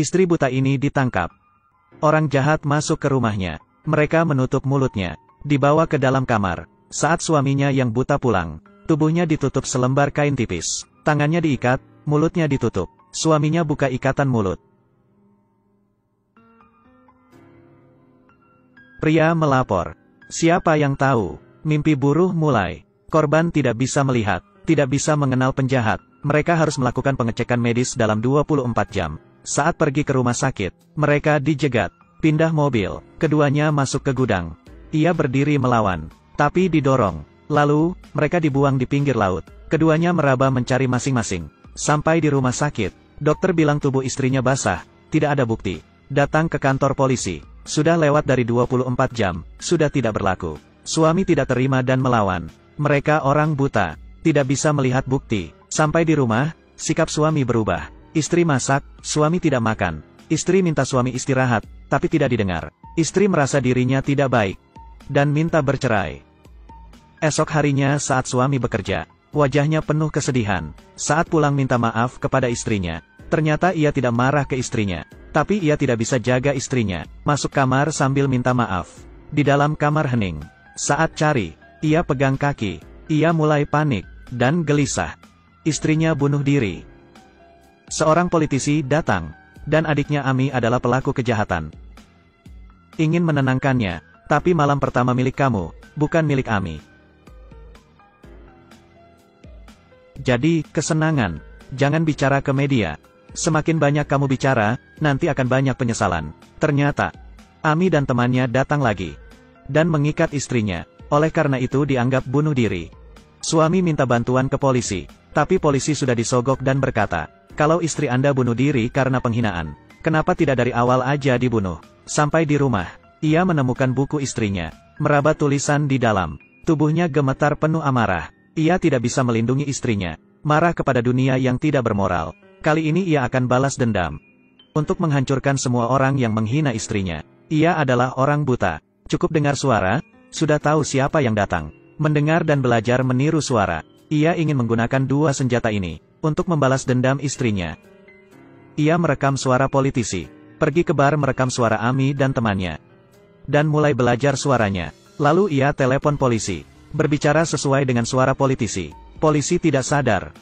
Istri buta ini ditangkap. Orang jahat masuk ke rumahnya. Mereka menutup mulutnya. Dibawa ke dalam kamar. Saat suaminya yang buta pulang, tubuhnya ditutup selembar kain tipis. Tangannya diikat, mulutnya ditutup. Suaminya buka ikatan mulut. Pria melapor. Siapa yang tahu? Mimpi buruh mulai. Korban tidak bisa melihat, tidak bisa mengenal penjahat. Mereka harus melakukan pengecekan medis dalam 24 jam. Saat pergi ke rumah sakit, mereka dijegat. Pindah mobil, keduanya masuk ke gudang. Ia berdiri melawan, tapi didorong. Lalu, mereka dibuang di pinggir laut. Keduanya meraba mencari masing-masing. Sampai di rumah sakit, dokter bilang tubuh istrinya basah, tidak ada bukti. Datang ke kantor polisi. Sudah lewat dari 24 jam, sudah tidak berlaku. Suami tidak terima dan melawan. Mereka orang buta, tidak bisa melihat bukti. Sampai di rumah, sikap suami berubah. Istri masak, suami tidak makan. Istri minta suami istirahat, tapi tidak didengar. Istri merasa dirinya tidak baik, dan minta bercerai. Esok harinya saat suami bekerja, wajahnya penuh kesedihan. Saat pulang minta maaf kepada istrinya. Ternyata ia tidak marah ke istrinya, tapi ia tidak bisa jaga istrinya. Masuk kamar sambil minta maaf. Di dalam kamar hening. Saat cari, ia pegang kaki. Ia mulai panik, dan gelisah. Istrinya bunuh diri. Seorang politisi datang, dan adiknya Ami adalah pelaku kejahatan. Ingin menenangkannya, tapi malam pertama milik kamu, bukan milik Ami. Jadi, kesenangan. Jangan bicara ke media. Semakin banyak kamu bicara, nanti akan banyak penyesalan. Ternyata, Ami dan temannya datang lagi. Dan mengikat istrinya. Oleh karena itu dianggap bunuh diri. Suami minta bantuan ke polisi. Tapi polisi sudah disogok dan berkata, kalau istri Anda bunuh diri karena penghinaan, kenapa tidak dari awal aja dibunuh? Sampai di rumah, ia menemukan buku istrinya. Meraba tulisan di dalam. Tubuhnya gemetar penuh amarah. Ia tidak bisa melindungi istrinya. Marah kepada dunia yang tidak bermoral. Kali ini ia akan balas dendam. Untuk menghancurkan semua orang yang menghina istrinya. Ia adalah orang buta. Cukup dengar suara, sudah tahu siapa yang datang. Mendengar dan belajar meniru suara. Ia ingin menggunakan dua senjata ini untuk membalas dendam istrinya. Ia merekam suara politisi. Pergi ke bar merekam suara Ami dan temannya. Dan mulai belajar suaranya. Lalu ia telepon polisi. Berbicara sesuai dengan suara politisi. Polisi tidak sadar.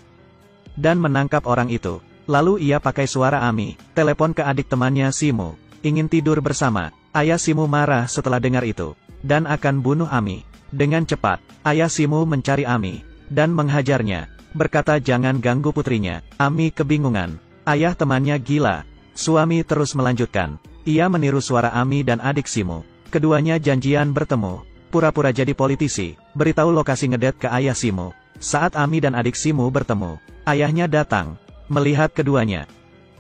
Dan menangkap orang itu. Lalu ia pakai suara Ami. Telepon ke adik temannya Simu. Ingin tidur bersama. Ayah Simu marah setelah dengar itu. Dan akan bunuh Ami. Dengan cepat, ayah Simu mencari Ami. Dan menghajarnya. Berkata jangan ganggu putrinya. Ami kebingungan. Ayah temannya gila. Suami terus melanjutkan. Ia meniru suara Ami dan adik Simu. Keduanya janjian bertemu. Pura-pura jadi politisi. Beritahu lokasi ngedet ke ayah Simu. Saat Ami dan adik Simu bertemu, ayahnya datang. Melihat keduanya.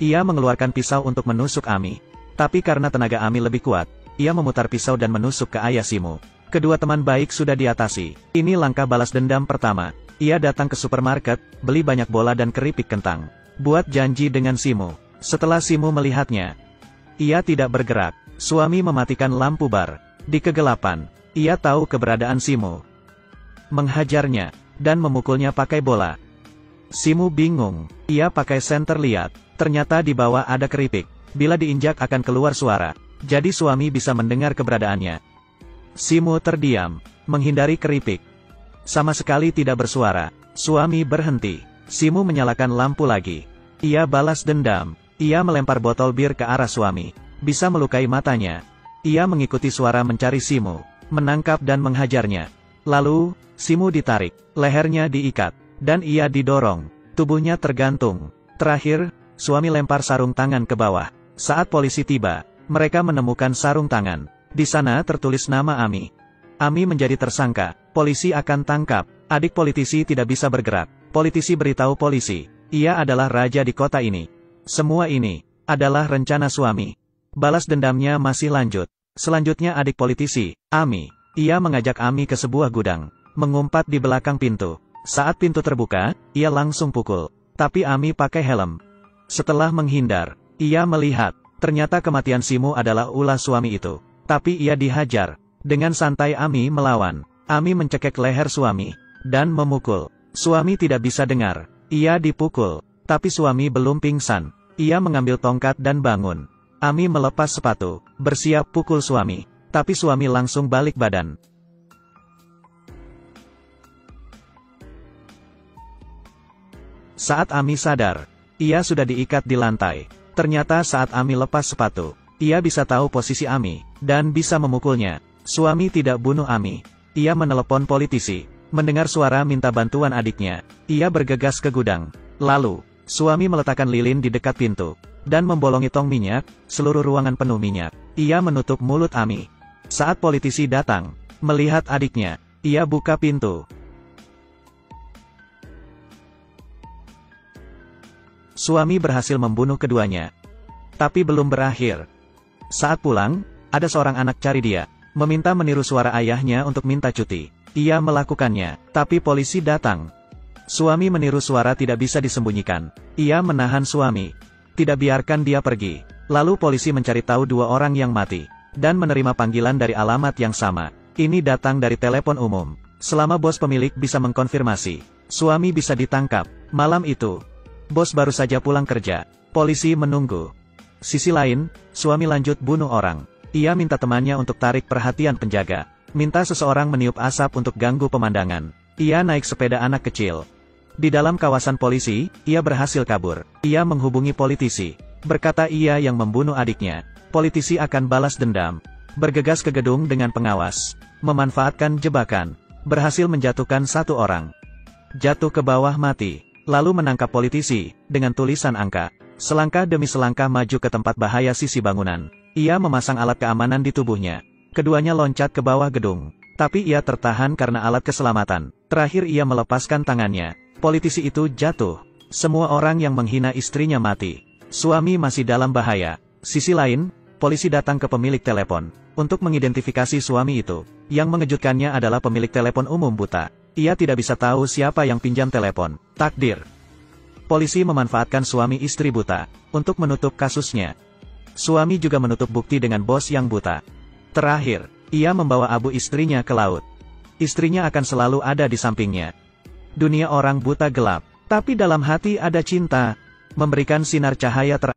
Ia mengeluarkan pisau untuk menusuk Ami. Tapi karena tenaga Ami lebih kuat, ia memutar pisau dan menusuk ke ayah Simu. Kedua teman baik sudah diatasi. Ini langkah balas dendam pertama. Ia datang ke supermarket, beli banyak bola dan keripik kentang. Buat janji dengan Simu. Setelah Simu melihatnya, ia tidak bergerak. Suami mematikan lampu bar. Di kegelapan, ia tahu keberadaan Simu. Menghajarnya, dan memukulnya pakai bola. Simu bingung. Ia pakai senter lihat. Ternyata di bawah ada keripik. Bila diinjak akan keluar suara. Jadi suami bisa mendengar keberadaannya. Simu terdiam, menghindari keripik. Sama sekali tidak bersuara. Suami berhenti. Simu menyalakan lampu lagi. Ia balas dendam. Ia melempar botol bir ke arah suami. Bisa melukai matanya. Ia mengikuti suara mencari Simu. Menangkap dan menghajarnya. Lalu, Simu ditarik. Lehernya diikat. Dan ia didorong. Tubuhnya tergantung. Terakhir, suami lempar sarung tangan ke bawah. Saat polisi tiba, mereka menemukan sarung tangan. Di sana tertulis nama Ami. Ami menjadi tersangka. Polisi akan tangkap. Adik politisi tidak bisa bergerak. Politisi beritahu polisi. Ia adalah raja di kota ini. Semua ini adalah rencana suami. Balas dendamnya masih lanjut. Selanjutnya adik politisi, Ami. Ia mengajak Ami ke sebuah gudang. Mengumpat di belakang pintu. Saat pintu terbuka, ia langsung pukul. Tapi Ami pakai helm. Setelah menghindar, ia melihat. Ternyata kematian Simu adalah ulah suami itu. Tapi ia dihajar. Dengan santai Ami melawan. Ami mencekek leher suami. Dan memukul. Suami tidak bisa dengar. Ia dipukul. Tapi suami belum pingsan. Ia mengambil tongkat dan bangun. Ami melepas sepatu, bersiap pukul suami. Tapi suami langsung balik badan. Saat Ami sadar, ia sudah diikat di lantai. Ternyata saat Ami lepas sepatu, ia bisa tahu posisi Ami, dan bisa memukulnya. Suami tidak bunuh Ami. Ia menelepon politisi. Mendengar suara minta bantuan adiknya, ia bergegas ke gudang. Lalu, suami meletakkan lilin di dekat pintu, dan membolongi tong minyak, seluruh ruangan penuh minyak. Ia menutup mulut Ami. Saat politisi datang, melihat adiknya, ia buka pintu. Suami berhasil membunuh keduanya. Tapi belum berakhir. Saat pulang, ada seorang anak cari dia, meminta meniru suara ayahnya untuk minta cuti. Ia melakukannya, tapi polisi datang. Suami meniru suara tidak bisa disembunyikan. Ia menahan suami. Tidak biarkan dia pergi. Lalu polisi mencari tahu 2 orang yang mati, dan menerima panggilan dari alamat yang sama. Ini datang dari telepon umum. Selama bos pemilik bisa mengkonfirmasi, suami bisa ditangkap. Malam itu, bos baru saja pulang kerja. Polisi menunggu. Sisi lain, suami lanjut bunuh orang. Ia minta temannya untuk tarik perhatian penjaga. Minta seseorang meniup asap untuk ganggu pemandangan. Ia naik sepeda anak kecil. Di dalam kawasan polisi, ia berhasil kabur. Ia menghubungi politisi. Berkata ia yang membunuh adiknya. Politisi akan balas dendam. Bergegas ke gedung dengan pengawas. Memanfaatkan jebakan. Berhasil menjatuhkan 1 orang. Jatuh ke bawah mati. Lalu menangkap politisi, dengan tulisan angka. Selangkah demi selangkah maju ke tempat bahaya sisi bangunan. Ia memasang alat keamanan di tubuhnya. Keduanya loncat ke bawah gedung. Tapi ia tertahan karena alat keselamatan. Terakhir ia melepaskan tangannya. Politisi itu jatuh. Semua orang yang menghina istrinya mati. Suami masih dalam bahaya. Sisi lain, polisi datang ke pemilik telepon, untuk mengidentifikasi suami itu. Yang mengejutkannya adalah pemilik telepon umum buta. Ia tidak bisa tahu siapa yang pinjam telepon. Takdir. Polisi memanfaatkan suami istri buta, untuk menutup kasusnya. Suami juga menutup bukti dengan bos yang buta. Terakhir, ia membawa abu istrinya ke laut. Istrinya akan selalu ada di sampingnya. Dunia orang buta gelap, tapi dalam hati ada cinta, memberikan sinar cahaya terang.